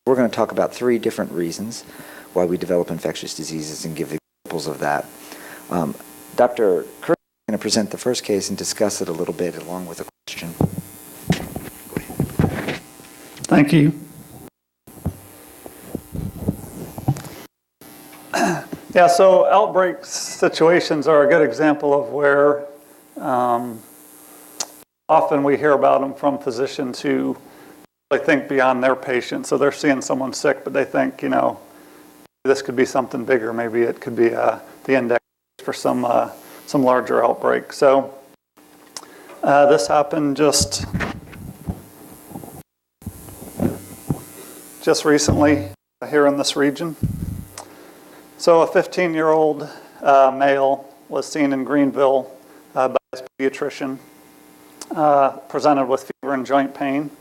We're going to talk about 3 different reasons why we develop infectious diseases and give examples of that. Dr. Kirk is going to present the first case and discuss it a little bit along with a question. Thank you. Yeah, so outbreak situations are a good example of where often we hear about them from physicians who really think beyond their patient. So they're seeing someone sick, but they think, you know, this could be something bigger. Maybe it could be the index for some larger outbreak. So this happened just recently here in this region. So a 15-year-old male was seen in Greenville by his pediatrician, presented with fever and joint pain.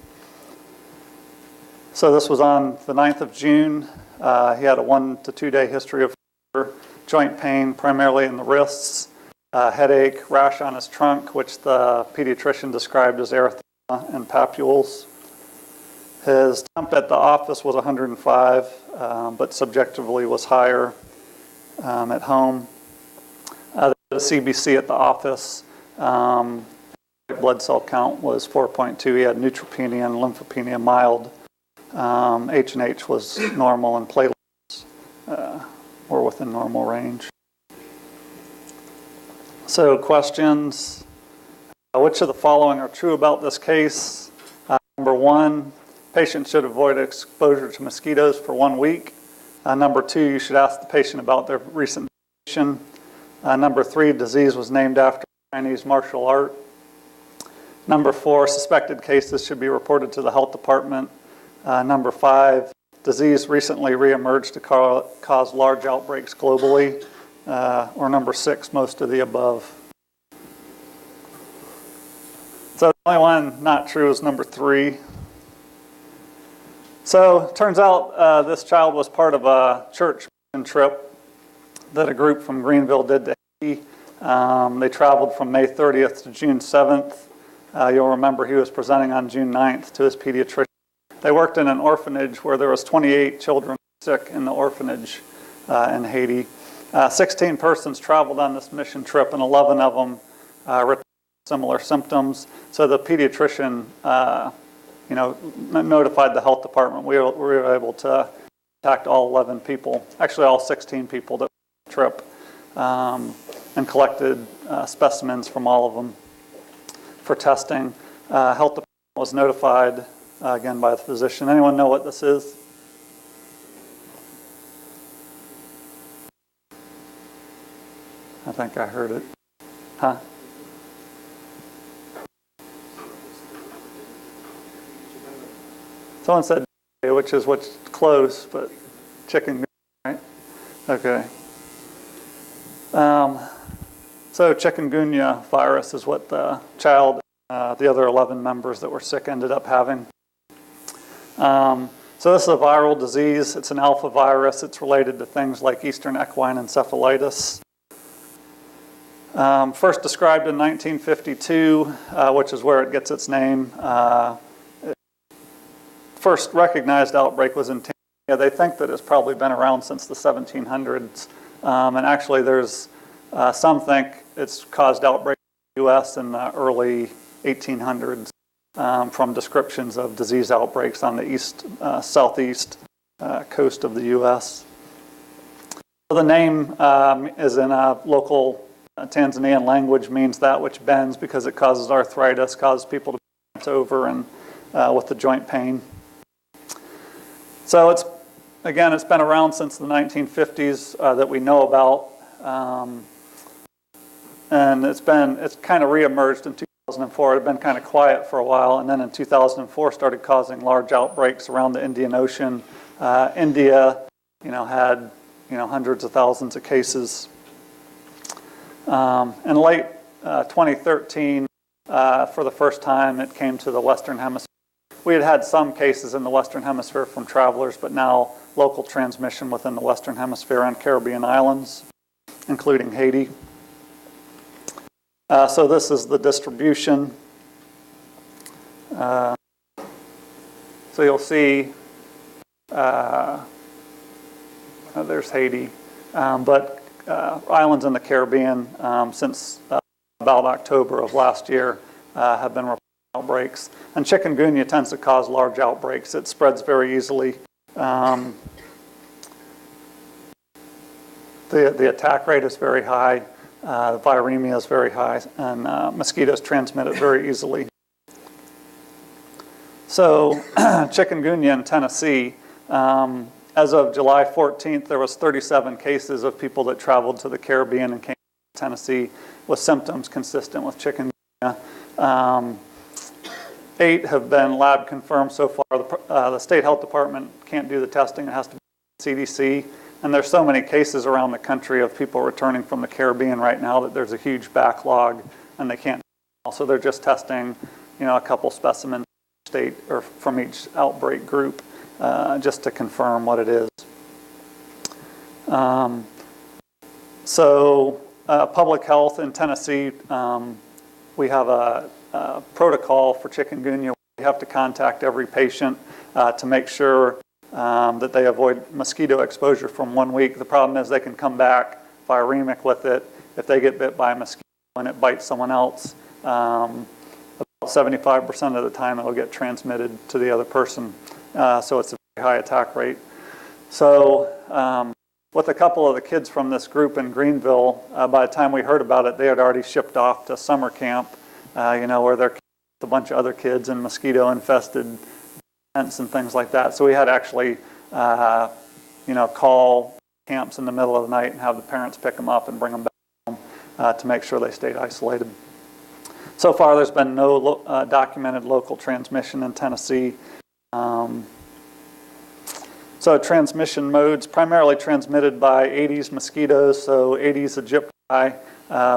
So this was on the 9th of June. He had a 1 to 2 day history of fever, joint pain, primarily in the wrists, headache, rash on his trunk, which the pediatrician described as erythema and papules. His temp at the office was 105, but subjectively was higher at home. The CBC at the office, blood cell count was 4.2. He had neutropenia and lymphopenia mild. H&H was normal, and platelets were within normal range. So questions. Which of the following are true about this case? Number 1, patients should avoid exposure to mosquitoes for 1 week. Number 2, you should ask the patient about their recent vacation. Number 3, disease was named after Chinese martial art. Number 4, suspected cases should be reported to the health department. Number 5, disease recently reemerged to cause large outbreaks globally. Or number 6, most of the above. So the only one not true is number 3. So it turns out this child was part of a church trip that a group from Greenville did to Haiti. They traveled from May 30th to June 7th. You'll remember he was presenting on June 9th to his pediatrician. They worked in an orphanage where there was 28 children sick in the orphanage in Haiti. 16 persons traveled on this mission trip, and 11 of them reported similar symptoms. So the pediatrician notified the health department. We were able to contact all 11 people, actually all 16 people that were on the trip, and collected specimens from all of them for testing. Health department was notified again by the physician. Anyone know what this is? I think I heard it. Huh? Someone said, which is what's close, but chikungunya, right? Okay. So chikungunya virus is what the child, the other 11 members that were sick ended up having. So this is a viral disease. It's an alpha virus. It's related to things like Eastern equine encephalitis. First described in 1952, which is where it gets its name. First recognized outbreak was in Tanzania. They think that it's probably been around since the 1700s. And actually there's some think it's caused outbreak in the U.S. in the early 1800s from descriptions of disease outbreaks on the southeast coast of the U.S. So the name is in a local Tanzanian language, means that which bends, because it causes arthritis, causes people to bend over and with the joint pain. So it's been around since the 1950s that we know about, and it's kind of reemerged in 2004. It had been kind of quiet for a while, and then in 2004 started causing large outbreaks around the Indian Ocean. India, had hundreds of thousands of cases. In late 2013, for the first time, it came to the Western Hemisphere. We had some cases in the Western Hemisphere from travelers, but now local transmission within the Western Hemisphere and Caribbean islands, including Haiti. So this is the distribution. So you'll see there's Haiti, but islands in the Caribbean since about October of last year have been reporting outbreaks. And chikungunya tends to cause large outbreaks. It spreads very easily. The attack rate is very high. The viremia is very high, and mosquitoes transmit it very easily. So chikungunya in Tennessee, as of July 14th, there was 37 cases of people that traveled to the Caribbean and came to Tennessee with symptoms consistent with chikungunya. 8 have been lab confirmed so far. The state health department can't do the testing. It has to be CDC. And there's so many cases around the country of people returning from the Caribbean right now that there's a huge backlog, and they can't. So they're just testing, a couple specimens from state or from each outbreak group just to confirm what it is. Public health in Tennessee, we have a protocol for chikungunya. We have to contact every patient to make sure that they avoid mosquito exposure from 1 week. The problem is they can come back viremic with it. If they get bit by a mosquito and it bites someone else, about 75% of the time it will get transmitted to the other person. So it's a very high attack rate. So with a couple of the kids from this group in Greenville, by the time we heard about it, they had already shipped off to summer camp, where they're with a bunch of other kids in mosquito-infested tents and things like that. So we had to actually, call camps in the middle of the night and have the parents pick them up and bring them back home to make sure they stayed isolated. So far, there's been no documented local transmission in Tennessee. So transmission modes, primarily transmitted by Aedes mosquitoes. So Aedes aegypti,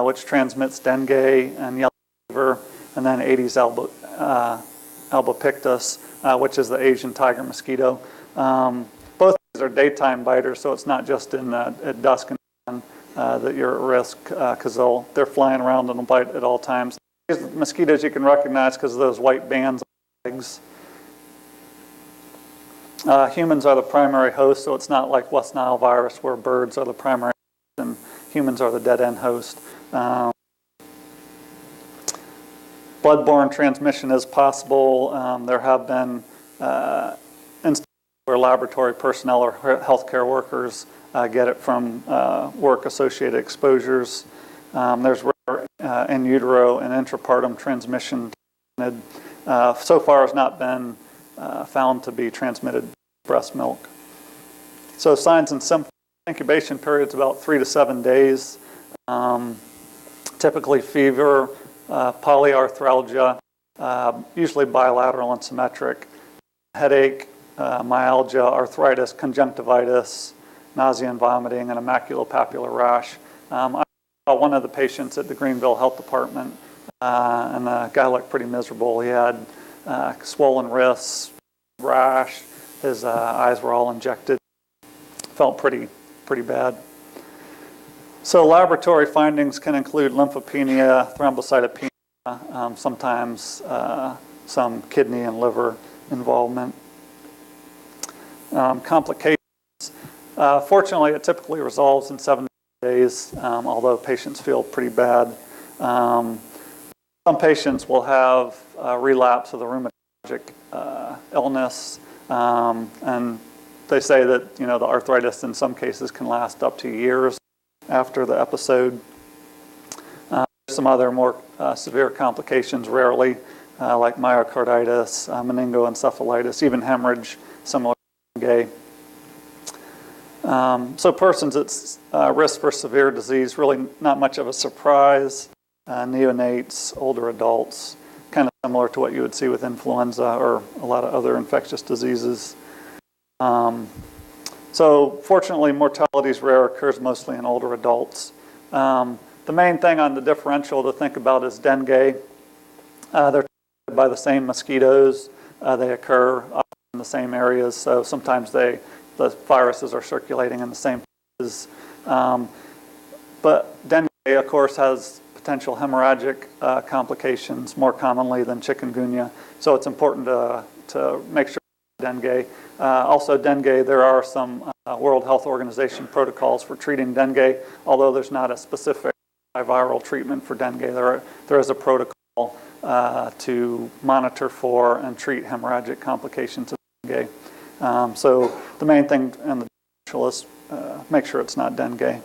which transmits dengue and yellow fever, and then Aedes albopictus, which is the Asian tiger mosquito. Both of these are daytime biters, so it's not just at dusk and dawn that you're at risk, because they're flying around and will bite at all times. These mosquitoes you can recognize because of those white bands on the legs. Humans are the primary host, so it's not like West Nile virus where birds are the primary host and humans are the dead-end host. Bloodborne transmission is possible. There have been instances where laboratory personnel or healthcare workers get it from work-associated exposures. There's rare in utero and intrapartum transmission. So far has not been found to be transmitted breast milk. So signs and symptoms, incubation period is about 3 to 7 days. Typically fever, polyarthralgia, usually bilateral and symmetric, headache, myalgia, arthritis, conjunctivitis, nausea and vomiting, and a maculopapular rash. I saw one of the patients at the Greenville Health Department, and the guy looked pretty miserable. He had swollen wrists, rash, his eyes were all injected. Felt pretty bad. So laboratory findings can include lymphopenia, thrombocytopenia, sometimes some kidney and liver involvement. Complications. Fortunately, it typically resolves in 7 days, although patients feel pretty bad. Some patients will have a relapse of the rheumatologic illness, and they say that the arthritis in some cases can last up to years after the episode. Some other more severe complications rarely, like myocarditis, meningoencephalitis, even hemorrhage, similar to dengue. So persons at risk for severe disease, really not much of a surprise. Neonates, older adults, kind of similar to what you would see with influenza or a lot of other infectious diseases. So fortunately, mortality is rare, occurs mostly in older adults. The main thing on the differential to think about is dengue. They're targeted by the same mosquitoes. They occur in the same areas, so sometimes the viruses are circulating in the same places. But dengue, of course, has potential hemorrhagic complications more commonly than chikungunya. So it's important to make sure dengue. Also dengue, there are some World Health Organization protocols for treating dengue, although there's not a specific viral treatment for dengue. There is a protocol to monitor for and treat hemorrhagic complications of dengue. So the main thing and the is make sure it's not dengue.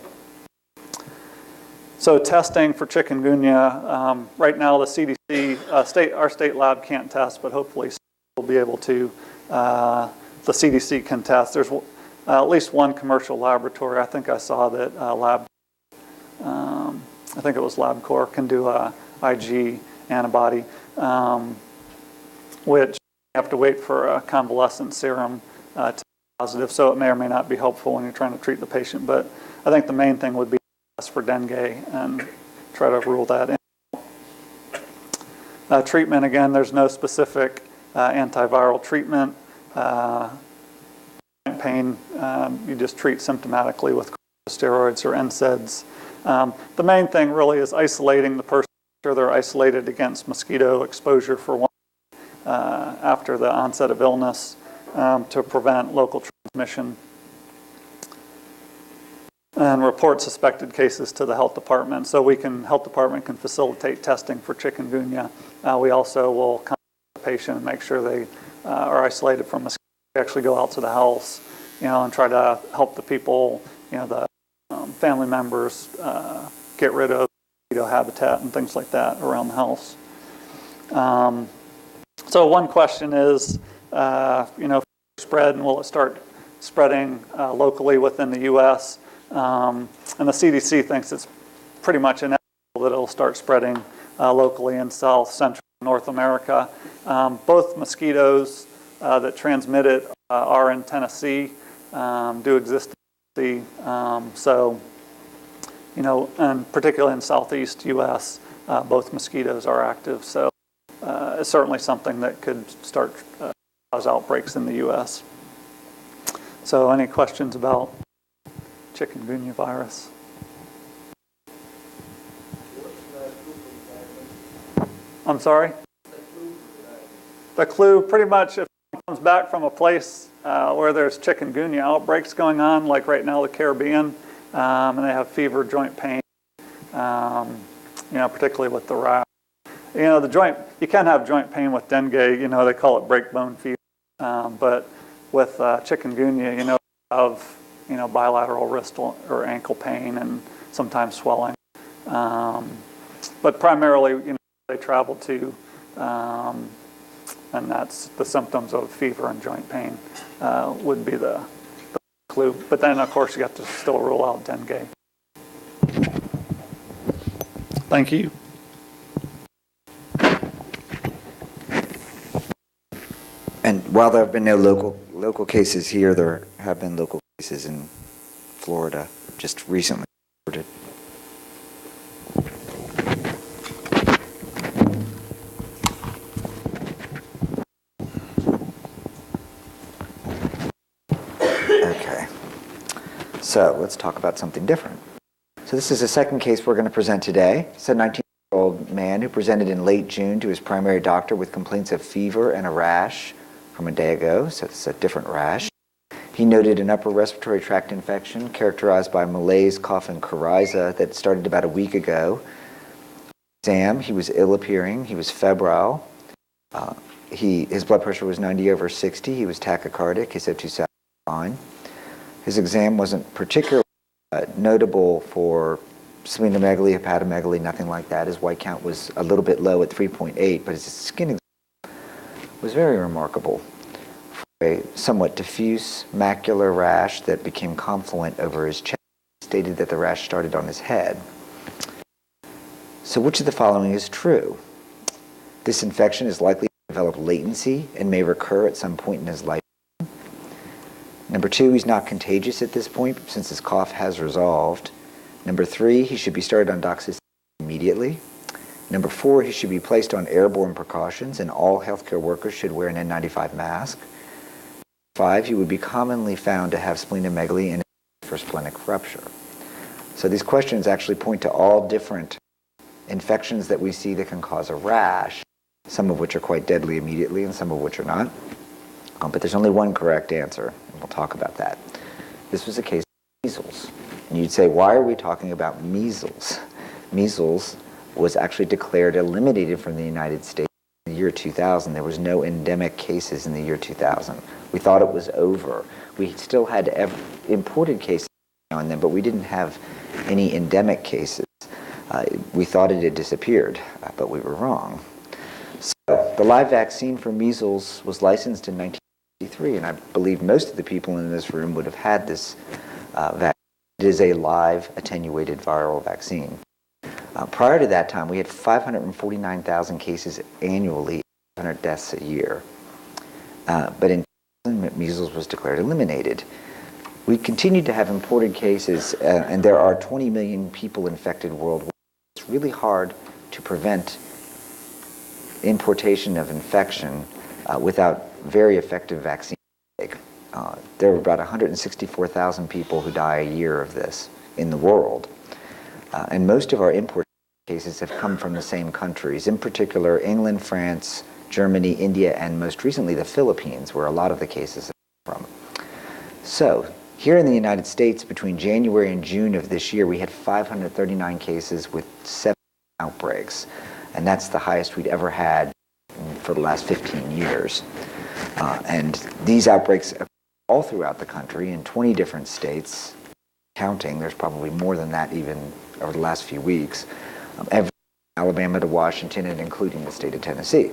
So testing for chikungunya, right now the CDC, our state lab can't test, but hopefully we'll be able to. The CDC can test. There's at least one commercial laboratory. I think I saw that I think it was LabCorp can do a IG antibody, which you have to wait for a convalescent serum to be positive, so it may or may not be helpful when you're trying to treat the patient. But I think the main thing would be test for dengue and try to rule that in. Treatment, again, there's no specific antiviral treatment. Pain, you just treat symptomatically with corticosteroids or NSAIDs. The main thing really is isolating the person, make sure they're isolated against mosquito exposure for one after the onset of illness to prevent local transmission. And report suspected cases to the health department. So health department can facilitate testing for chikungunya. We also will contact the patient and make sure they are isolated from mosquitoes. We actually go out to the house, and try to help the people, the family members get rid of mosquito habitat and things like that around the house. So one question is, spread, and will it start spreading locally within the U.S.? And the CDC thinks it's pretty much inevitable that it'll start spreading locally in South, Central, North America. Both mosquitoes that transmit it are in Tennessee, do exist in Tennessee. So, and particularly in Southeast U.S., both mosquitoes are active. So it's certainly something that could start cause outbreaks in the U.S. So any questions about chikungunya virus? I'm sorry? The clue, pretty much, if it comes back from a place where there's chikungunya outbreaks going on, like right now the Caribbean, and they have fever, joint pain, particularly with the rash. You can have joint pain with dengue, they call it breakbone fever, but with chikungunya, of bilateral wrist or ankle pain and sometimes swelling. But primarily, they travel to, and that's the symptoms of fever and joint pain would be the clue. But then, of course, you have to still rule out dengue. Thank you. And while there have been no local cases here, there have been local cases in Florida just recently reported. Okay, so let's talk about something different. So this is the second case we're going to present today. It's a 19-year-old man who presented in late June to his primary doctor with complaints of fever and a rash from a day ago, so it's a different rash. He noted an upper respiratory tract infection characterized by malaise, cough, and coryza that started about a week ago. Exam, he was ill-appearing, he was febrile, his blood pressure was 90/60, he was tachycardic, his O2 sat fine. His exam wasn't particularly notable for splenomegaly, hepatomegaly, nothing like that. His white count was a little bit low at 3.8, but his skin exam was very remarkable for a somewhat diffuse macular rash that became confluent over his chest. He stated that the rash started on his head. So which of the following is true? This infection is likely to develop latency and may recur at some point in his life. Number 2, he's not contagious at this point since his cough has resolved. Number 3, he should be started on doxycycline immediately. Number 4, he should be placed on airborne precautions, and all healthcare workers should wear an N95 mask. 5, he would be commonly found to have splenomegaly and for splenic rupture. So these questions actually point to all different infections that we see that can cause a rash, some of which are quite deadly immediately and some of which are not. But there's only one correct answer, and we'll talk about that. This was a case of measles. And you'd say, why are we talking about measles? Measles was actually declared eliminated from the United States in the year 2000. There was no endemic cases in the year 2000. We thought it was over. We still had imported cases now and then, but we didn't have any endemic cases. We thought it had disappeared, but we were wrong. So the live vaccine for measles was licensed in 1963, and I believe most of the people in this room would have had this vaccine. It is a live attenuated viral vaccine. Prior to that time, we had 549,000 cases annually, 500 deaths a year. But in 2000, measles was declared eliminated. We continued to have imported cases, and there are 20 million people infected worldwide. It's really hard to prevent importation of infection without very effective vaccine. There are about 164,000 people who die a year of this in the world. And most of our import cases have come from the same countries, in particular England, France, Germany, India, and most recently the Philippines, where a lot of the cases have come from. So here in the United States, between January and June of this year, we had 539 cases with 7 outbreaks. And that's the highest we'd ever had for the last 15 years. And these outbreaks occur all throughout the country in 20 different states, counting. There's probably more than that even over the last few weeks. Every Alabama to Washington and including the state of Tennessee.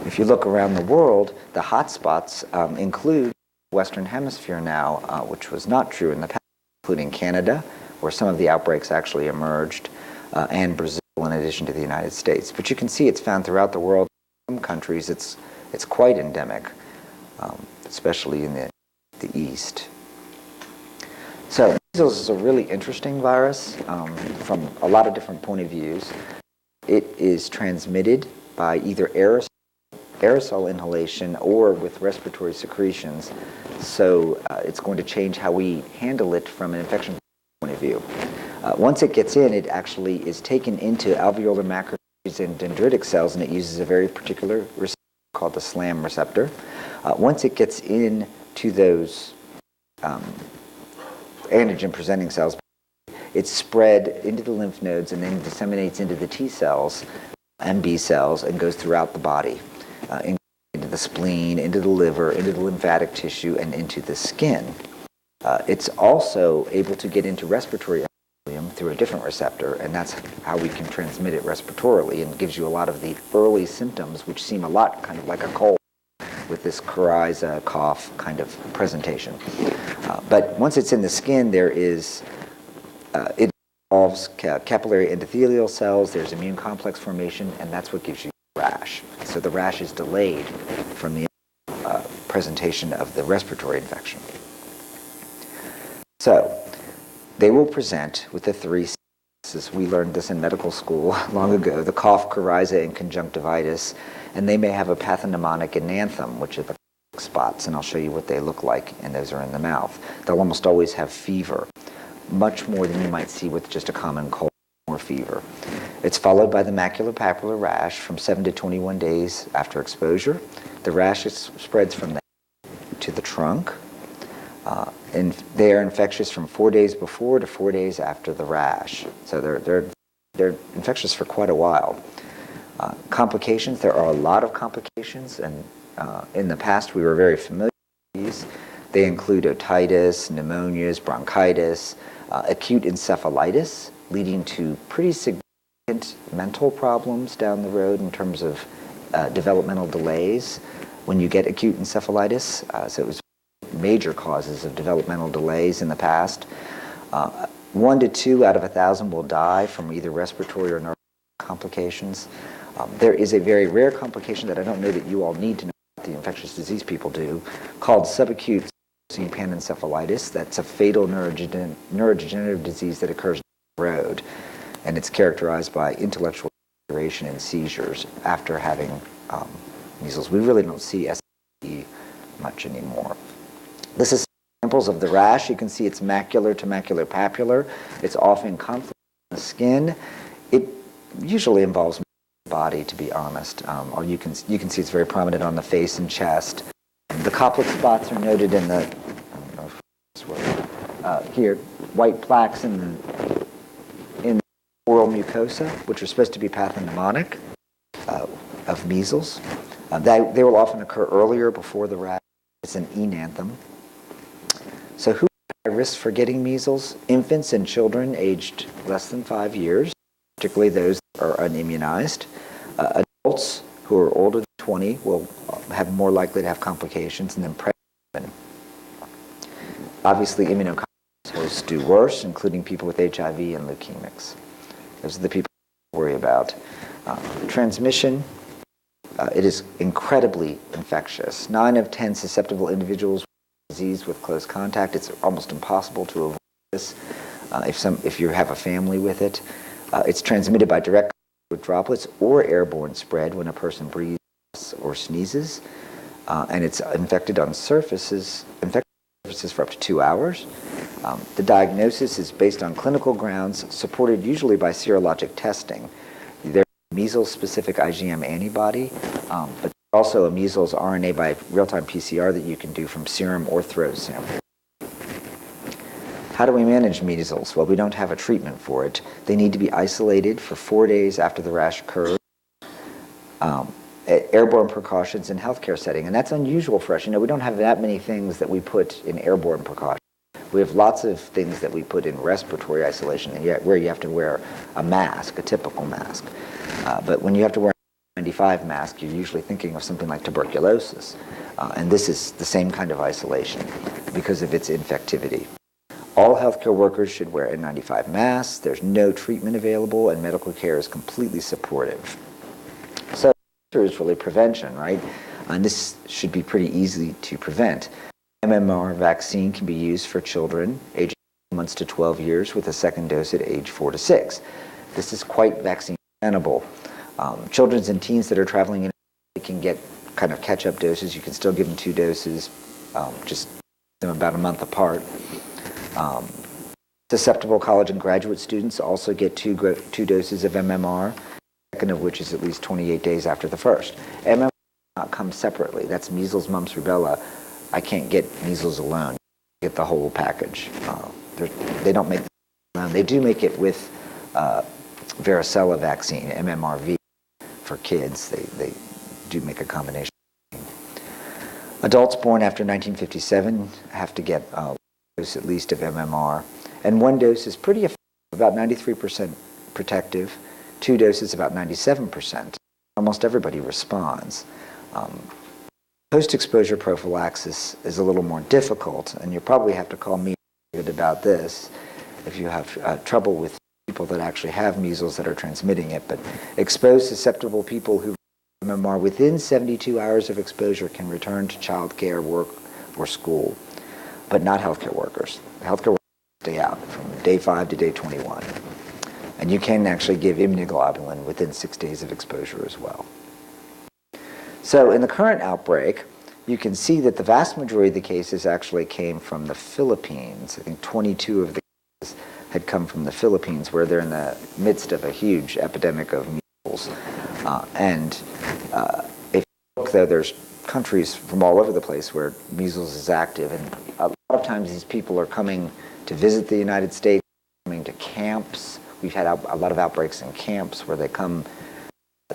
If you look around the world, the hotspots include the Western Hemisphere now, which was not true in the past, including Canada, where some of the outbreaks actually emerged, and Brazil, in addition to the United States. But you can see it's found throughout the world. In some countries, it's quite endemic, especially in the East. So measles is a really interesting virus from a lot of different point of views. It is transmitted by either aerosol inhalation or with respiratory secretions. So it's going to change how we handle it from an infection point of view. Once it gets in, it actually is taken into alveolar macrophages and dendritic cells, and it uses a very particular receptor called the SLAM receptor. Once it gets into those antigen-presenting cells, it's spread into the lymph nodes and then disseminates into the T cells and B cells and goes throughout the body, into the spleen, into the liver, into the lymphatic tissue, and into the skin. It's also able to get into respiratory epithelium through a different receptor, and that's how we can transmit it respiratorily, and gives you a lot of the early symptoms, which seem a lot kind of like a cold, with this coryza cough kind of presentation. But once it's in the skin, there is, it involves capillary endothelial cells, there's immune complex formation, and that's what gives you the rash. So the rash is delayed from the presentation of the respiratory infection. So they will present with the 3 C's. We learned this in medical school long ago, the cough, coryza, and conjunctivitis, and they may have a pathognomonic enanthem, which are the spots, and I'll show you what they look like, and those are in the mouth. They'll almost always have fever, much more than you might see with just a common cold or fever. It's followed by the maculopapular rash from 7 to 21 days after exposure. The rash spreads from the head to the trunk, and they are infectious from 4 days before to 4 days after the rash. So they're infectious for quite a while. Complications, there are a lot of complications, and in the past we were very familiar with these. They include otitis, pneumonias, bronchitis, acute encephalitis, leading to pretty significant mental problems down the road in terms of developmental delays when you get acute encephalitis. So it was major causes of developmental delays in the past. 1 to 2 out of 1,000 will die from either respiratory or neurological complications. There is a very rare complication that I don't know that you all need to know, the infectious disease people do, called subacute panencephalitis. That's a fatal neurodegenerative disease that occurs on the road, and it's characterized by intellectual deterioration and seizures after having measles. We really don't see SLE much anymore. This is examples of the rash. You can see it's macular to maculopapular. It's often confluent in the skin. It usually involves the body, to be honest. Or you can see it's very prominent on the face and chest. Koplik spots are noted in the, I don't know if this works, here, white plaques in the oral mucosa, which are supposed to be pathognomonic of measles. They will often occur earlier before the rash. It's an enanthem. So who are at risk for getting measles? Infants and children aged less than 5 years, particularly those that are unimmunized. Adults who are older than 20 will have more likely to have complications, and then pregnant women. Obviously, immunocompromised hosts do worse, including people with HIV and leukemics. Those are the people to worry about. Transmission, it is incredibly infectious. 9 of 10 susceptible individuals with disease with close contact. It's almost impossible to avoid this if you have a family with it. It's transmitted by direct with droplets or airborne spread when a person breathes or sneezes, and it's infected on surfaces for up to 2 hours. The diagnosis is based on clinical grounds, supported usually by serologic testing. There's a measles-specific IgM antibody, but also a measles RNA by real-time PCR that you can do from serum or throat sample. How do we manage measles? Well, we don't have a treatment for it. They need to be isolated for 4 days after the rash occurs. Airborne precautions in healthcare setting, and that's unusual for us. You know, we don't have that many things that we put in airborne precautions. We have lots of things that we put in respiratory isolation, where you have to wear a mask, a typical mask. But when you have to wear a 95 mask, you're usually thinking of something like tuberculosis. And this is the same kind of isolation because of its infectivity. All healthcare workers should wear N95 masks. There's no treatment available, and medical care is completely supportive. So the answer is really prevention, right? And this should be pretty easy to prevent. MMR vaccine can be used for children aged 8 months to 12 years with a second dose at age 4 to 6. This is quite vaccine amenable. Children and teens that are traveling in can get kind of catch-up doses. You can still give them 2 doses, just them about a month apart. Susceptible college and graduate students also get 2 doses of MMR, second of which is at least 28 days after the first. MMR does not come separately. That's measles, mumps, rubella. I can't get measles alone. I get the whole package. They don't make it alone. They do make it with varicella vaccine, MMRV, for kids. They do make a combination. Adults born after 1957 have to get a dose at least of MMR. And 1 dose is pretty effective, about 93% protective. 2 doses, about 97%. Almost everybody responds. Post-exposure prophylaxis is a little more difficult, and you probably have to call me about this if you have trouble with people that actually have measles that are transmitting it. But exposed susceptible people who MMR within 72 hours of exposure can return to child care, work, or school, but not healthcare workers. Healthcare workers stay out from day 5 to day 21. And you can actually give immunoglobulin within 6 days of exposure as well. So in the current outbreak, you can see that the vast majority of the cases actually came from the Philippines. I think 22 of the cases had come from the Philippines, where they're in the midst of a huge epidemic of measles. If you look, though, there's countries from all over the place where measles is active, and a lot of times these people are coming to visit the United States, coming to camps. We've had a lot of outbreaks in camps where they come.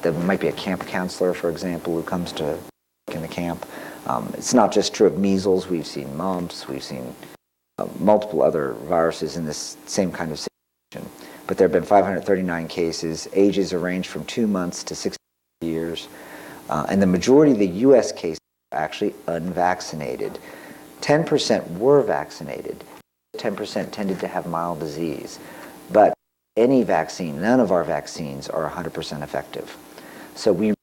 There might be a camp counselor, for example, who comes to in the camp. It's not just true of measles. We've seen mumps. We've seen multiple other viruses in this same kind of situation. But there have been 539 cases. Ages range from 2 months to 60 years. And the majority of the U.S. cases are actually unvaccinated. 10% were vaccinated. 10% tended to have mild disease. But any vaccine, none of our vaccines are 100% effective. So we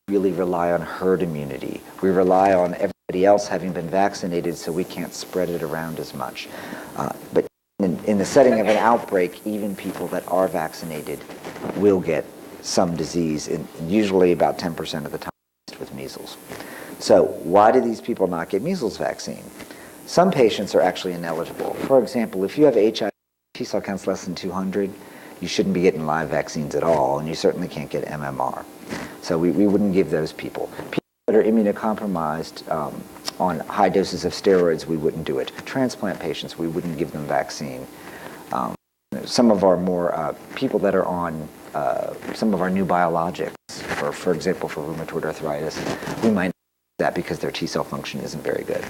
really rely on herd immunity. We rely on everybody else having been vaccinated, so we can't spread it around as much. But in the setting of an outbreak, even people that are vaccinated will get some disease, and usually about 10% of the time with measles. So why do these people not get measles vaccine? Some patients are actually ineligible. For example, if you have HIV, T-cell counts less than 200, you shouldn't be getting live vaccines at all, and you certainly can't get MMR. So we wouldn't give those people. People that are immunocompromised on high doses of steroids, we wouldn't do it. Transplant patients, we wouldn't give them vaccine. Some of our more people that are on some of our new biologics, for example, for rheumatoid arthritis, we might not do that because their T cell function isn't very good.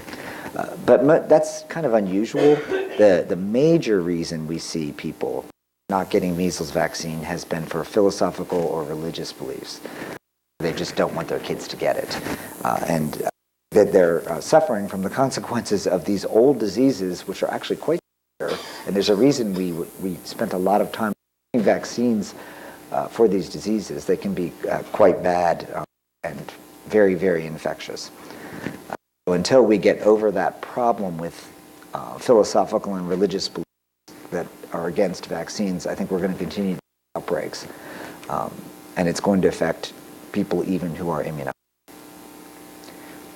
But that's kind of unusual. The major reason we see people not getting measles vaccine has been for philosophical or religious beliefs. They just don't want their kids to get it. And that they're suffering from the consequences of these old diseases, which are actually quite severe. And there's a reason we spent a lot of time getting vaccines for these diseases. They can be quite bad and very, very infectious. So until we get over that problem with philosophical and religious beliefs that are against vaccines, I think we're going to continue outbreaks. And it's going to affect people even who are immunized.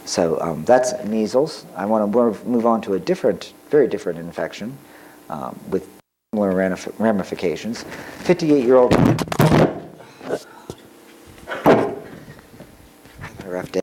So that's measles. I want to move on to a very different infection with similar ramifications. 58-year-old. A rough day.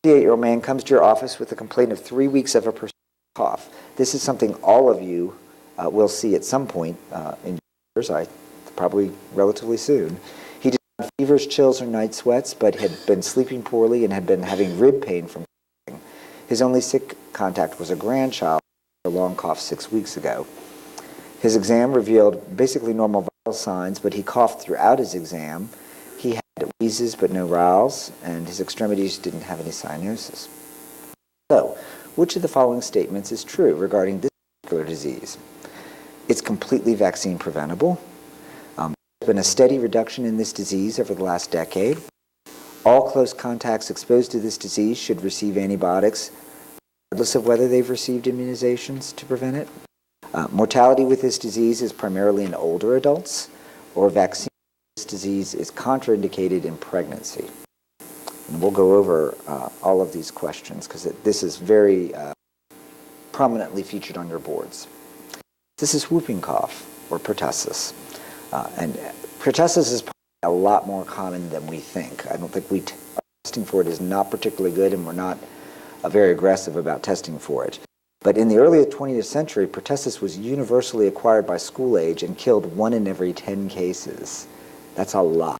58-year-old man comes to your office with a complaint of 3 weeks of a persistent cough. This is something all of you will see at some point in your years, probably relatively soon. He did not have fevers, chills, or night sweats, but had been sleeping poorly and had been having rib pain from coughing. His only sick contact was a grandchild with a long cough 6 weeks ago. His exam revealed basically normal vital signs, but he coughed throughout his exam. He had wheezes but no rales, and his extremities didn't have any cyanosis. So, which of the following statements is true regarding this particular disease? It's completely vaccine preventable. There's been a steady reduction in this disease over the last decade. All close contacts exposed to this disease should receive antibiotics, regardless of whether they've received immunizations to prevent it. Mortality with this disease is primarily in older adults, or vaccine with this disease is contraindicated in pregnancy. And we'll go over all of these questions because this is very prominently featured on your boards. This is whooping cough, or pertussis. And pertussis is probably a lot more common than we think. I don't think our testing for it is not particularly good, and we're not very aggressive about testing for it. But in the early 20th century, pertussis was universally acquired by school age and killed 1 in every 10 cases. That's a lot.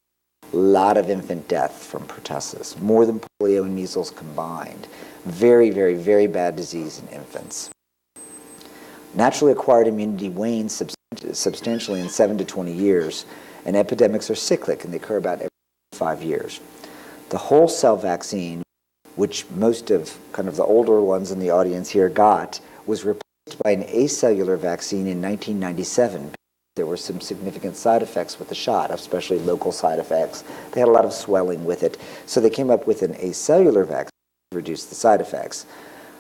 A lot of infant death from pertussis, more than polio and measles combined. Very, very, very bad disease in infants. Naturally acquired immunity wanes substantially in 7 to 20 years, and epidemics are cyclic, and they occur about every 5 years. The whole cell vaccine, which most of kind of the older ones in the audience here got, was replaced by an acellular vaccine in 1997. There were some significant side effects with the shot, especially local side effects. They had a lot of swelling with it. So they came up with an acellular vaccine to reduce the side effects.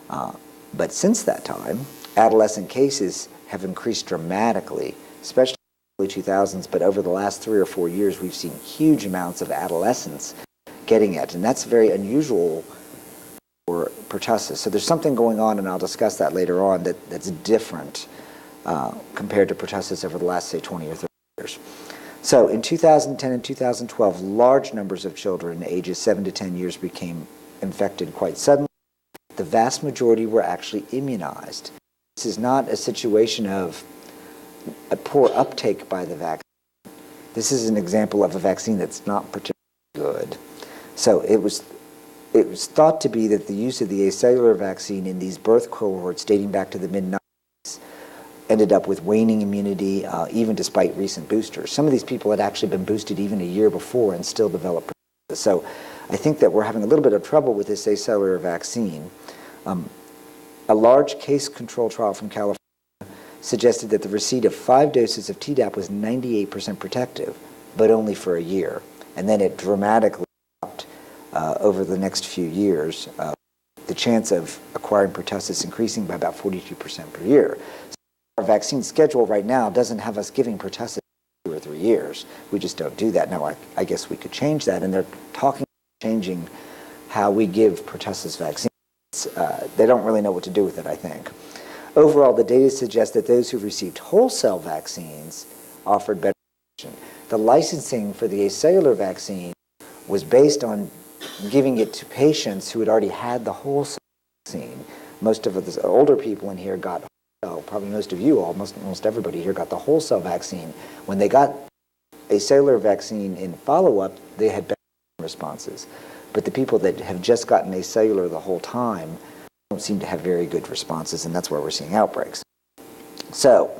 But since that time, adolescent cases have increased dramatically, especially in the early 2000s, but over the last 3 or 4 years, we've seen huge amounts of adolescents getting it, and that's very unusual for pertussis. So there's something going on, and I'll discuss that later on, that's different compared to pertussis over the last, say, 20 or 30 years. So in 2010 and 2012, large numbers of children ages 7 to 10 years became infected quite suddenly. The vast majority were actually immunized. This is not a situation of a poor uptake by the vaccine. This is an example of a vaccine that's not particularly good. So it was thought to be that the use of the acellular vaccine in these birth cohorts dating back to the mid-90s ended up with waning immunity, even despite recent boosters. Some of these people had actually been boosted even a year before and still developed pertussis. So I think that we're having a little bit of trouble with this acellular vaccine. A large case control trial from California suggested that the receipt of 5 doses of Tdap was 98% protective, but only for a year. And then it dramatically dropped over the next few years, the chance of acquiring pertussis increasing by about 42% per year. So our vaccine schedule right now doesn't have us giving pertussis 2 or 3 years. We just don't do that. Now, I guess we could change that, and they're talking about changing how we give pertussis vaccines. They don't really know what to do with it, I think. Overall, the data suggests that those who received whole cell vaccines offered better protection. The licensing for the acellular vaccine was based on giving it to patients who had already had the whole cell vaccine. Most of the older people in here got, probably most of you, almost everybody here got the whole cell vaccine. When they got a cellular vaccine in follow-up, they had better responses. But the people that have just gotten a cellular the whole time don't seem to have very good responses, and that's where we're seeing outbreaks. So,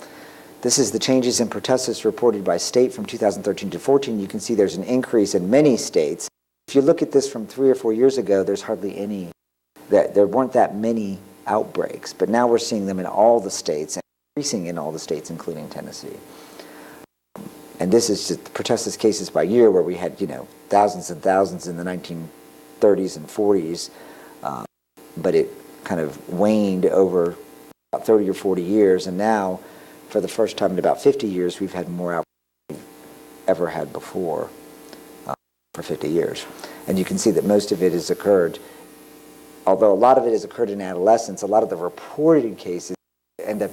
this is the changes in pertussis reported by state from 2013 to 14. You can see there's an increase in many states. If you look at this from 3 or 4 years ago, there's hardly any, there weren't that many outbreaks, but now we're seeing them in all the states, and increasing in all the states, including Tennessee. And this is just pertussis cases by year, where we had, thousands and thousands in the 1930s and 40s, but it kind of waned over about 30 or 40 years, and now, for the first time in about 50 years, we've had more outbreaks than we've ever had before for 50 years. And you can see that most of it has occurred, although a lot of it has occurred in adolescence, a lot of the reported cases end up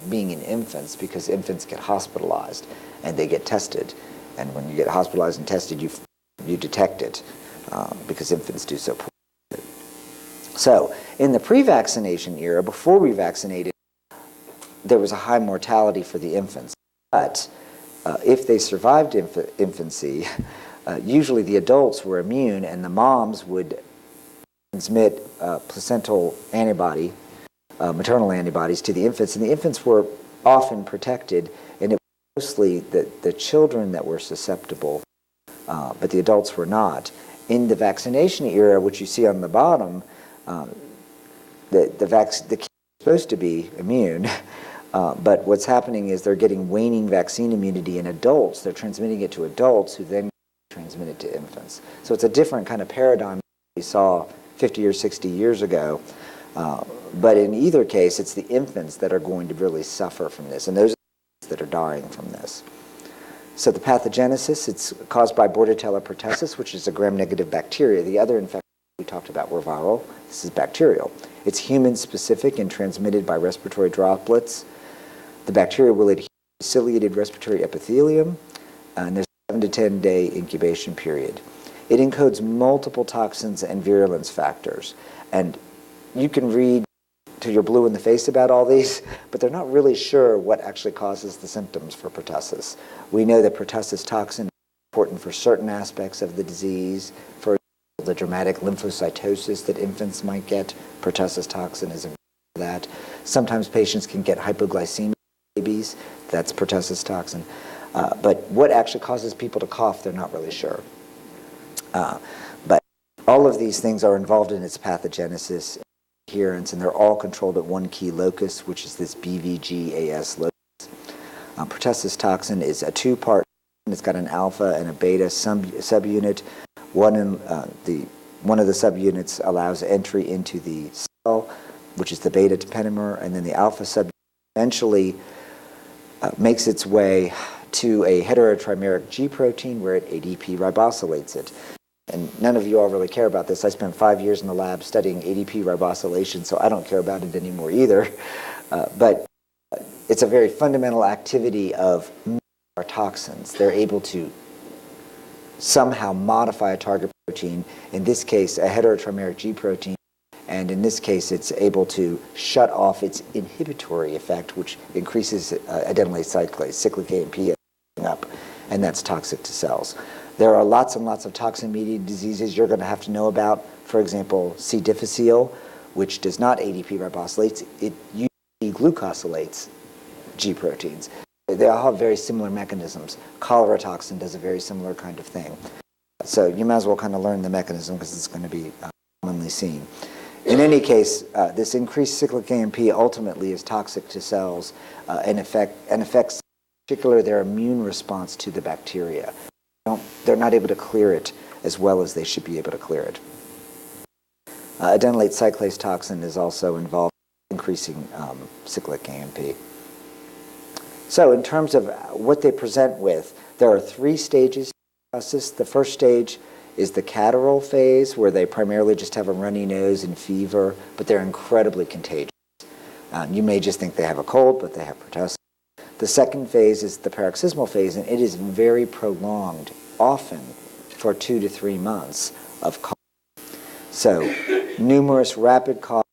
being in infants, because infants get hospitalized and they get tested. And when you get hospitalized and tested, you detect it because infants do so poorly. So in the pre-vaccination era, before we vaccinated, there was a high mortality for the infants. But if they survived infancy, usually the adults were immune, and the moms would transmit placental antibody, maternal antibodies to the infants, and the infants were often protected, and it was mostly the children that were susceptible, but the adults were not. In the vaccination era, which you see on the bottom, the kids are supposed to be immune, but what's happening is they're getting waning vaccine immunity in adults. They're transmitting it to adults, who then transmit it to infants. So it's a different kind of paradigm we saw 50 or 60 years ago. But in either case, it's the infants that are going to really suffer from this, and those are the that are dying from this. So the pathogenesis, it's caused by Bordetella pertussis, which is a gram-negative bacteria. The other infections we talked about were viral. This is bacterial. It's human-specific and transmitted by respiratory droplets. The bacteria will adhere to ciliated respiratory epithelium, and there's a 7 to 10 day incubation period. It encodes multiple toxins and virulence factors, and you can read till you're blue in the face about all these, but they're not really sure what actually causes the symptoms for pertussis. We know that pertussis toxin is important for certain aspects of the disease. For example, the dramatic lymphocytosis that infants might get, pertussis toxin is important for that. Sometimes patients can get hypoglycemia in babies, that's pertussis toxin. But what actually causes people to cough, they're not really sure. But all of these things are involved in its pathogenesis, adherence, and they're all controlled at one key locus, which is this BVGAS locus. Pertussis toxin is a two-part. It's got an alpha and a beta subunit. One of the subunits allows entry into the cell, which is the beta pentamer, and then the alpha subunit eventually makes its way to a heterotrimeric G protein where it ADP ribosylates it. And none of you all really care about this. I spent 5 years in the lab studying ADP ribosylation, so I don't care about it anymore either. But it's a very fundamental activity of our toxins. They're able to somehow modify a target protein, in this case a heterotrimeric G protein, and in this case it's able to shut off its inhibitory effect, which increases adenylate cyclase, cyclic AMP up, and that's toxic to cells. There are lots and lots of toxin-mediated diseases you're going to have to know about. For example, C. difficile, which does not ADP ribosylate, it usually glucosylates G proteins. They all have very similar mechanisms. Cholera toxin does a very similar kind of thing. So you might as well kind of learn the mechanism because it's going to be commonly seen. In any case, this increased cyclic AMP ultimately is toxic to cells and affects in particular their immune response to the bacteria. They're not able to clear it as well as they should be able to clear it. Adenylate cyclase toxin is also involved in increasing cyclic AMP. So in terms of what they present with, there are 3 stages to pertussis. The first stage is the catarrhal phase, where they primarily just have a runny nose and fever, but they're incredibly contagious. You may just think they have a cold, but they have pertussis. The second phase is the paroxysmal phase, and it is very prolonged, often for 2 to 3 months of cough. So numerous rapid coughs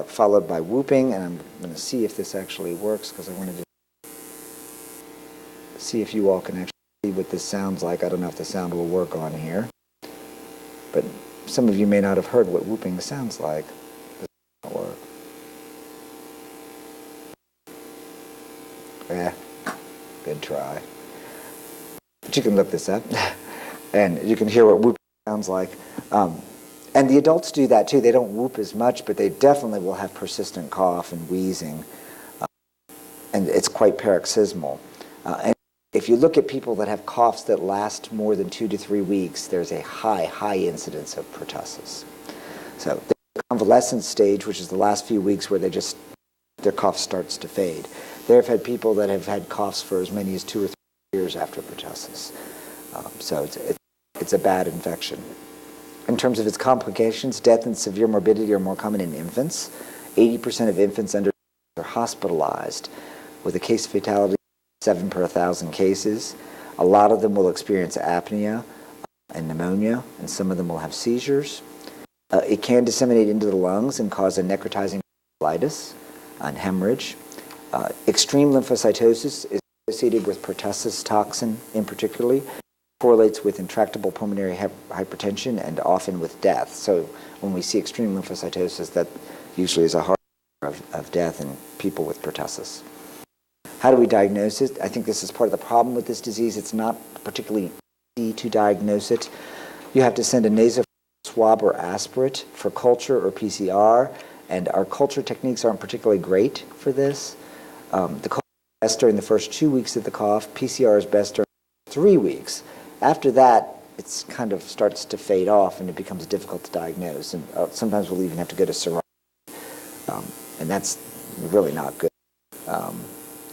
followed by whooping, and I'm going to see if this actually works because I wanted to see if you all can actually see what this sounds like. I don't know if the sound will work on here, but some of you may not have heard what whooping sounds like. This will not work. Yeah, good try. But you can look this up, and you can hear what whooping sounds like. And the adults do that too. They don't whoop as much, but they definitely will have persistent cough and wheezing, and it's quite paroxysmal. And if you look at people that have coughs that last more than 2 to 3 weeks, there's a high incidence of pertussis. So the convalescent stage, which is the last few weeks where their cough starts to fade. There have had people that have had coughs for as many as 2 or 3 years after pertussis. So it's a bad infection. In terms of its complications, death and severe morbidity are more common in infants. 80% of infants under are hospitalized, with a case fatality 7 per 1,000 cases. A lot of them will experience apnea and pneumonia, and some of them will have seizures. It can disseminate into the lungs and cause a necrotizing colitis and hemorrhage. Extreme lymphocytosis is associated with pertussis toxin in particularly, correlates with intractable pulmonary hypertension and often with death. So when we see extreme lymphocytosis, that usually is a harbinger of death in people with pertussis. How do we diagnose it? I think this is part of the problem with this disease. It's not particularly easy to diagnose it. You have to send a nasopharyngeal swab or aspirate for culture or PCR, and our culture techniques aren't particularly great for this. The culture is best during the first 2 weeks of the cough. PCR is best during 3 weeks. After that, it kind of starts to fade off and it becomes difficult to diagnose. And sometimes we'll even have to go to serology. And that's really not good,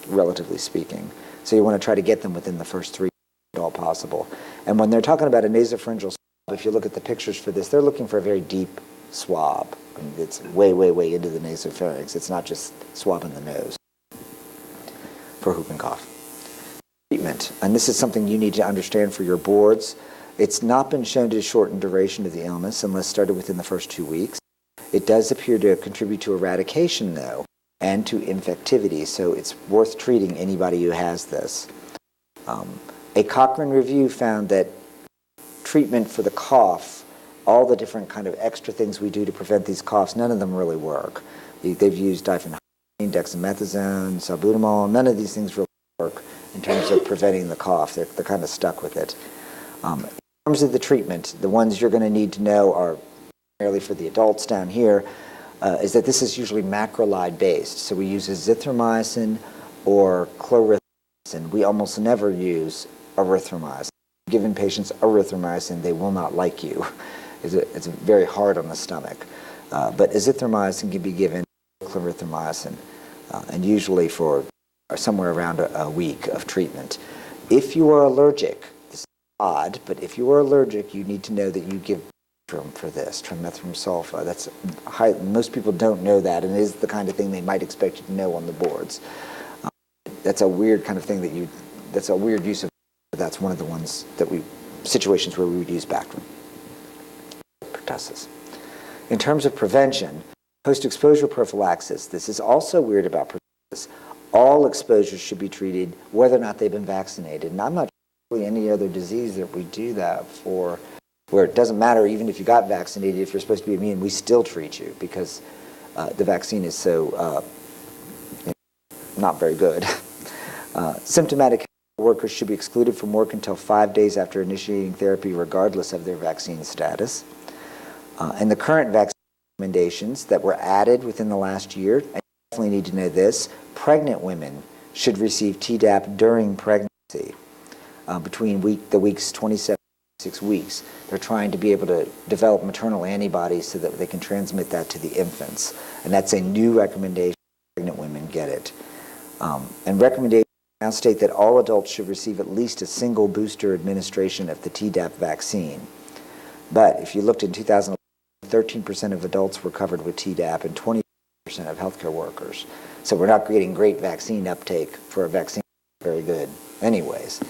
relatively speaking. So you want to try to get them within the first 3 weeks if at all possible. And when they're talking about a nasopharyngeal swab, if you look at the pictures for this, they're looking for a very deep swab. I mean, it's way into the nasopharynx. It's not just swabbing the nose for whooping cough. Treatment, and this is something you need to understand for your boards. It's not been shown to shorten duration of the illness unless started within the first 2 weeks. It does appear to contribute to eradication, though, and to infectivity, so it's worth treating anybody who has this. A Cochrane review found that treatment for the cough, all the different kind of extra things we do to prevent these coughs, none of them really work. They've used diphenhydramine, dexamethasone, salbutamol. None of these things really work in terms of preventing the cough. They're kind of stuck with it. In terms of the treatment, the ones you're going to need to know are primarily for the adults down here, is that this is usually macrolide based. So we use azithromycin or clarithromycin. We almost never use erythromycin. Given patients erythromycin, they will not like you. It's very hard on the stomach. But azithromycin can be given clarithromycin, and usually for somewhere around a week of treatment. If you are allergic, this is odd, but if you are allergic, you need to know that you give for this, trimethoprim sulfa. That's most people don't know that, and it is the kind of thing they might expect you to know on the boards. That's a weird kind of thing that's a weird use of, that's one of the ones that situations where we would use Bactrim. Pertussis. In terms of prevention, post-exposure prophylaxis, this is also weird about pertussis. All exposures should be treated whether or not they've been vaccinated. And I'm not sure any other disease that we do that for, where it doesn't matter even if you got vaccinated, if you're supposed to be immune, we still treat you because the vaccine is so not very good. Symptomatic workers should be excluded from work until 5 days after initiating therapy, regardless of their vaccine status. And the current vaccine recommendations that were added within the last year, I definitely need to know this. Pregnant women should receive Tdap during pregnancy, between the weeks 27 and 6 weeks. They're trying to be able to develop maternal antibodies so that they can transmit that to the infants. And that's a new recommendation. Pregnant women get it. And recommendations now state that all adults should receive at least a single booster administration of the Tdap vaccine. But if you looked in 2011, 13% of adults were covered with Tdap and 20% of healthcare workers. So we're not getting great vaccine uptake for a vaccine that's very good anyways.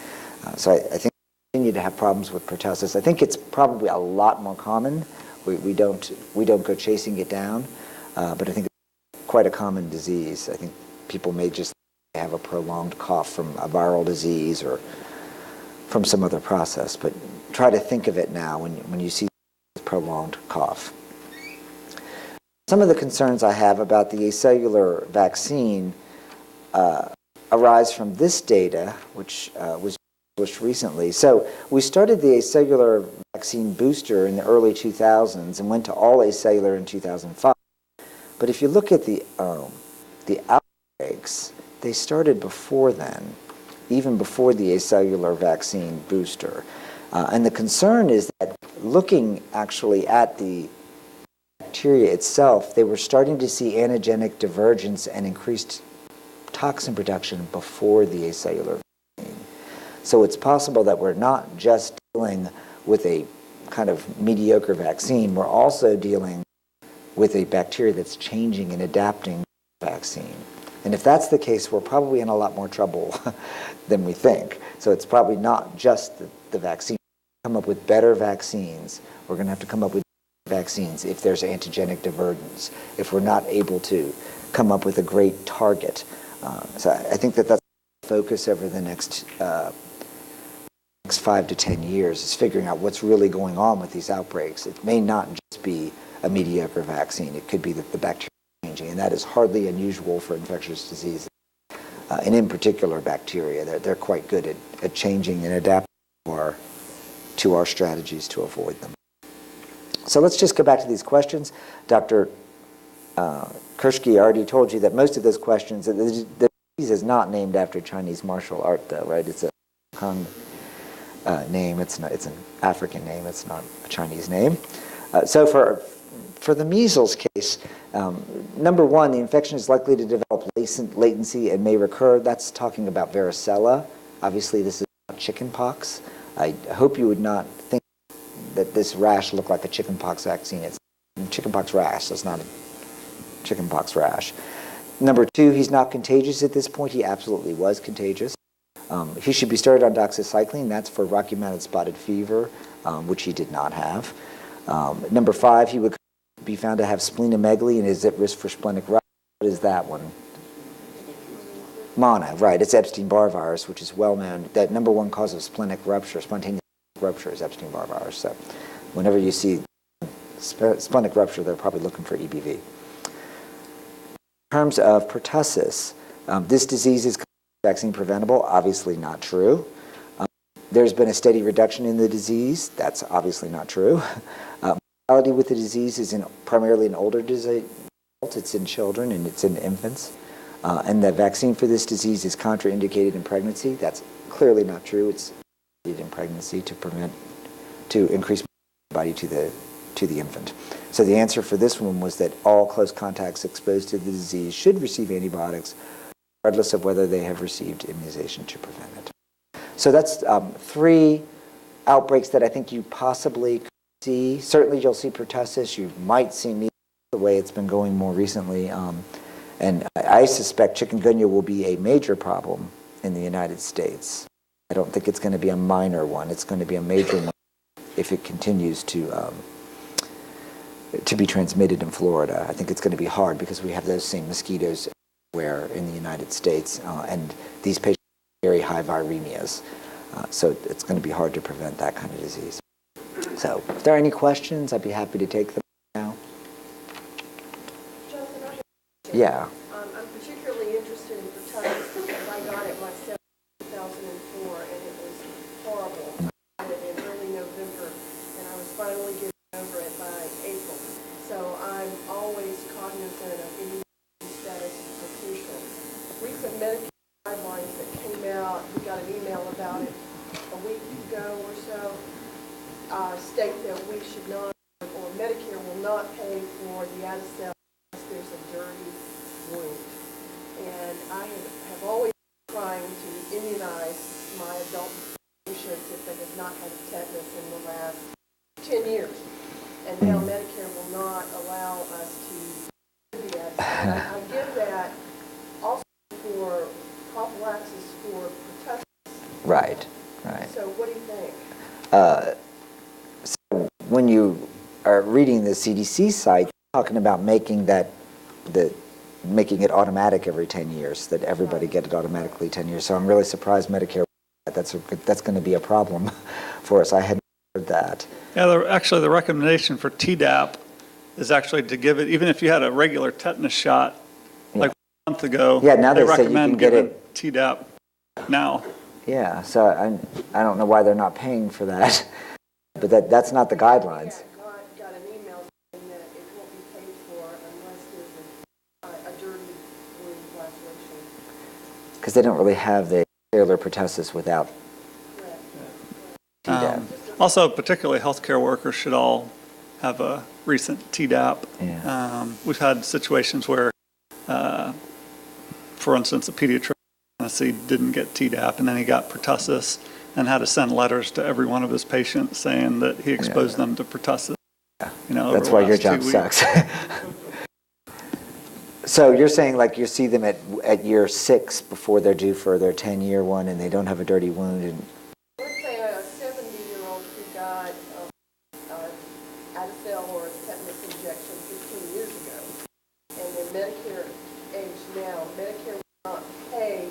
So I think continue to have problems with pertussis. I think it's probably a lot more common. We don't go chasing it down, but I think it's quite a common disease. I think people may just have a prolonged cough from a viral disease or from some other process, but try to think of it now when you see prolonged cough. Some of the concerns I have about the acellular vaccine arise from this data, which was published recently. So we started the acellular vaccine booster in the early 2000s and went to all acellular in 2005. But if you look at the outbreaks, they started before then, even before the acellular vaccine booster. And the concern is that looking actually at the bacteria itself, they were starting to see antigenic divergence and increased toxin production before the acellular vaccine. So it's possible that we're not just dealing with a kind of mediocre vaccine, we're also dealing with a bacteria that's changing and adapting to the vaccine. And if that's the case, we're probably in a lot more trouble than we think. So it's probably not just the vaccine. Come up with better vaccines. We're going to have to come up with vaccines if there's antigenic divergence, if we're not able to come up with a great target. So I think that's the focus over the next 5 to 10 years is figuring out what's really going on with these outbreaks. It may not just be a mediocre vaccine. It could be that the bacteria is changing, and that is hardly unusual for infectious diseases. And in particular, bacteria. They're quite good at changing and adapting to our strategies to avoid them. So let's just go back to these questions. Dr. Kirschke already told you that most of those questions, the disease is not named after Chinese martial art, though, right? It's a Hong name. It's an African name. It's not a Chinese name. So for the measles case, number one, the infection is likely to develop latency and may recur. That's talking about varicella. Obviously, this is not chicken pox. I hope you would not think that this rash looked like a chickenpox vaccine. It's a chickenpox rash. That's not a chickenpox rash. Number two, he's not contagious at this point. He absolutely was contagious. He should be started on doxycycline. That's for Rocky Mountain spotted fever, which he did not have. Number five, he would be found to have splenomegaly and is at risk for splenic rupture. What is that one? MANA, right. It's Epstein-Barr virus, which is well known. That number one cause of splenic rupture, spontaneous rupture, is Epstein-Barr virus. So whenever you see splenic rupture, they're probably looking for EBV. In terms of pertussis, this disease is vaccine preventable. Obviously not true. There's been a steady reduction in the disease. That's obviously not true. Mortality with the disease is primarily in older disease. It's in children and it's in infants. And the vaccine for this disease is contraindicated in pregnancy. That's clearly not true. It's indicated in pregnancy to increase body to the infant. So the answer for this one was that all close contacts exposed to the disease should receive antibiotics, regardless of whether they have received immunization to prevent it. So that's three outbreaks that I think you possibly could see. Certainly you'll see pertussis. You might see measles the way it's been going more recently. And I suspect chikungunya will be a major problem in the United States. I don't think it's going to be a minor one. It's going to be a major one if it continues to be transmitted in Florida. I think it's going to be hard because we have those same mosquitoes everywhere in the United States, and these patients have very high viremias. So it's going to be hard to prevent that kind of disease. So if there are any questions, I'd be happy to take them now. Yeah. I'm particularly interested in pertussis because I got it myself in 2004 and it was horrible. I got it in early November and I was finally getting over it by April. So I'm always cognizant of any status for patients. Recent Medicare guidelines that came out, we got an email about it a week ago or so, state that we should not, or Medicare will not pay for the out-of-cell unless there's a dirty wound. And I have always been trying to immunize my adult patients if they have not had tetanus in the last 10 years. And now Medicare will not allow us to do that. And I give that also for prophylaxis for pertussis. Right, right. So what do you think? So when you are reading the CDC site, talking about making making it automatic every 10 years, that everybody get it automatically 10 years. So I'm really surprised Medicare, that's going to be a problem for us. I hadn't heard that. Yeah, actually, the recommendation for Tdap is actually to give it, even if you had a regular tetanus shot, like a month ago. Yeah, now they say you recommend can get giving it. Tdap now. Yeah, so I don't know why they're not paying for that, but that's not the guidelines. Yeah, got an email saying that it won't be paid for unless there's a dirty wound laceration. Because they don't really have the cellular pertussis without Correct. Tdap. Also, particularly healthcare workers should all have a recent Tdap. Yeah. We've had situations where, for instance, a pediatrician in Tennessee didn't get Tdap, and then he got pertussis and had to send letters to every one of his patients saying that he exposed them to pertussis. You know, That's over why the your last job 2 weeks. sucks. So you're saying like you see them at year 6 before they're due for their 10-year one and they don't have a dirty wound and Let's say a 70-year-old who got Adacel or a tetanus injection 15 years ago, and they're Medicare age now, Medicare will not pay.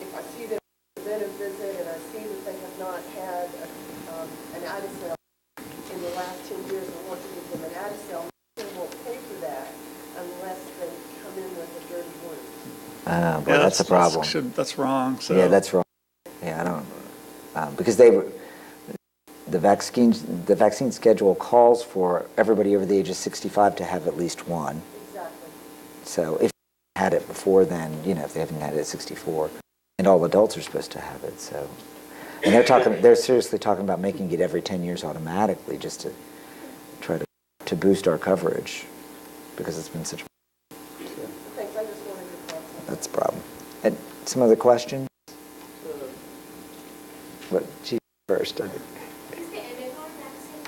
If I see them at a preventive visit and I see that they have not had an Adacel in the last 10 years and want to give them an Adacel, Medicare won't pay for that unless they come in with a dirty wound. boy, that's a problem. That's wrong. So. Yeah, that's wrong. Yeah, I don't, because the vaccine schedule calls for everybody over the age of 65 to have at least one. Exactly. So if they had it before then, if they haven't had it at 64, and all adults are supposed to have it, so. And they're seriously talking about making it every 10 years automatically just to try to boost our coverage because it's been such a. Thanks, I just wanted your thoughts on that. That's a problem. And some other questions? What, Chief first? I think. Is the Omicron vaccine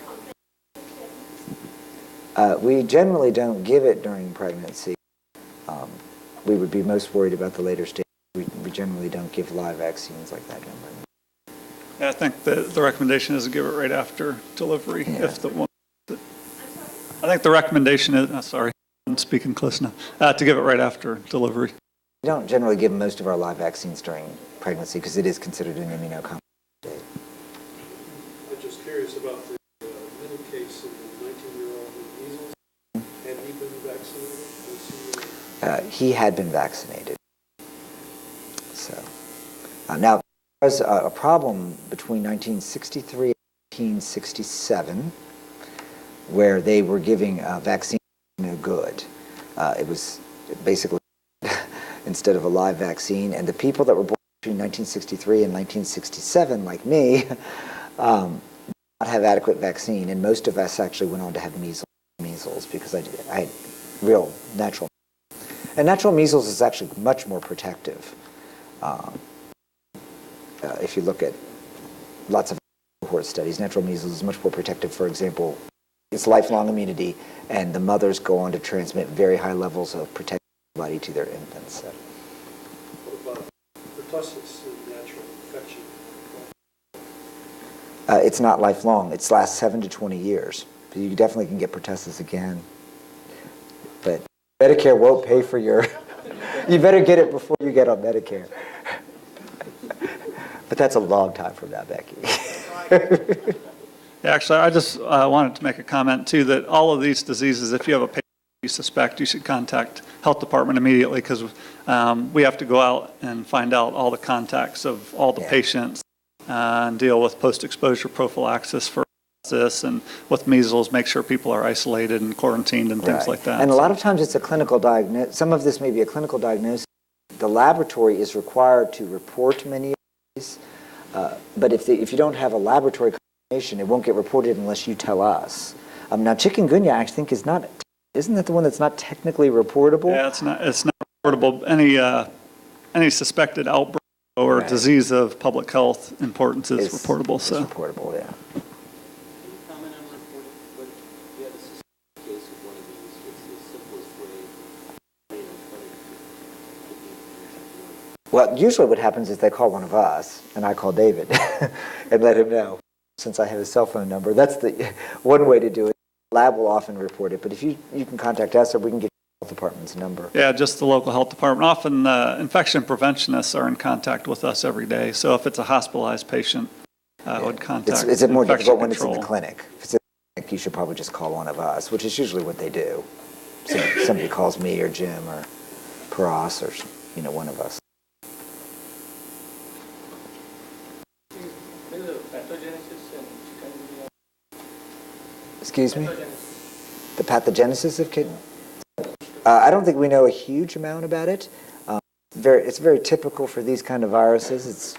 contraindicated? We generally don't give it during pregnancy. We would be most worried about the later stage. We generally don't give live vaccines like that during pregnancy. Yeah, I think the recommendation is to give it right after delivery. Yeah. If the one, I think the recommendation is, sorry, I'm speaking close enough, to give it right after delivery. We don't generally give most of our live vaccines during pregnancy because it is considered an immunocompromised state. I'm just curious about the middle case of the 19-year-old with measles. Had he been vaccinated? Was he, He had been vaccinated. So now there was a problem between 1963 and 1967 where they were giving vaccine no good. It was basically instead of a live vaccine, and the people that were born between 1963 and 1967, like me, not have adequate vaccine, and most of us actually went on to have measles because I had real natural. And natural measles is actually much more protective. If you look at lots of cohort studies, natural measles is much more protective. For example, it's lifelong immunity, and the mothers go on to transmit very high levels of protective antibody to their infants. So. what about pertussis and natural infection? It's not lifelong. It lasts 7 to 20 years. So you definitely can get pertussis again. But Medicare won't pay for your... You better get it before you get on Medicare. But that's a long time from now, Becky. Yeah, actually, I just wanted to make a comment too that all of these diseases, if you have a patient you suspect, you should contact health department immediately because we have to go out and find out all the contacts of all the patients and deal with post-exposure prophylaxis for this and with measles, make sure people are isolated and quarantined and things like that. And a lot of times it's a clinical diagnosis. Some of this may be a clinical diagnosis. The laboratory is required to report many of these, but if you don't have a laboratory confirmation, it won't get reported unless you tell us. Now, chikungunya, I think, isn't that the one that's not technically reportable? Yeah, it's not reportable. Any suspected outbreak or disease of public health importance is reportable. It's reportable, yeah. Can you comment on reporting when you have a suspicious case of one of these? What's the simplest way to Well, usually what happens is they call one of us, and I call David and let him know. since I have his cell phone number. That's the one way to do it. Lab will often report it, but if you can contact us, or we can get the health department's number. Yeah, just the local health department. Often infection preventionists are in contact with us every day. So if it's a hospitalized patient, I would contact It's more infection difficult when it's in the control. clinic. If it's in the clinic, you should probably just call one of us, which is usually what they do. So somebody calls me or Jim or Paras or one of us. Maybe the pathogenesis and chikungunya. Excuse me? The pathogenesis of kidney? I don't think we know a huge amount about it. It's very typical for these kind of viruses.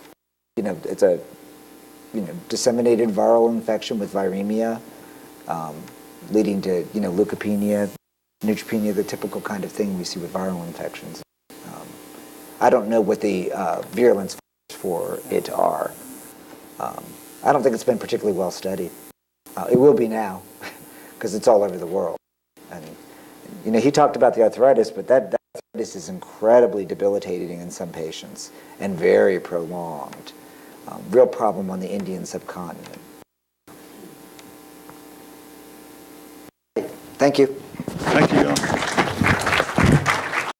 It's a disseminated viral infection with viremia, leading to leukopenia, neutropenia, the typical kind of thing we see with viral infections. I don't know what the virulence for it are. I don't think it's been particularly well studied. It will be now, because it's all over the world. And he talked about the arthritis, but that arthritis is incredibly debilitating in some patients and very prolonged. Real problem on the Indian subcontinent. Thank you. Thank you.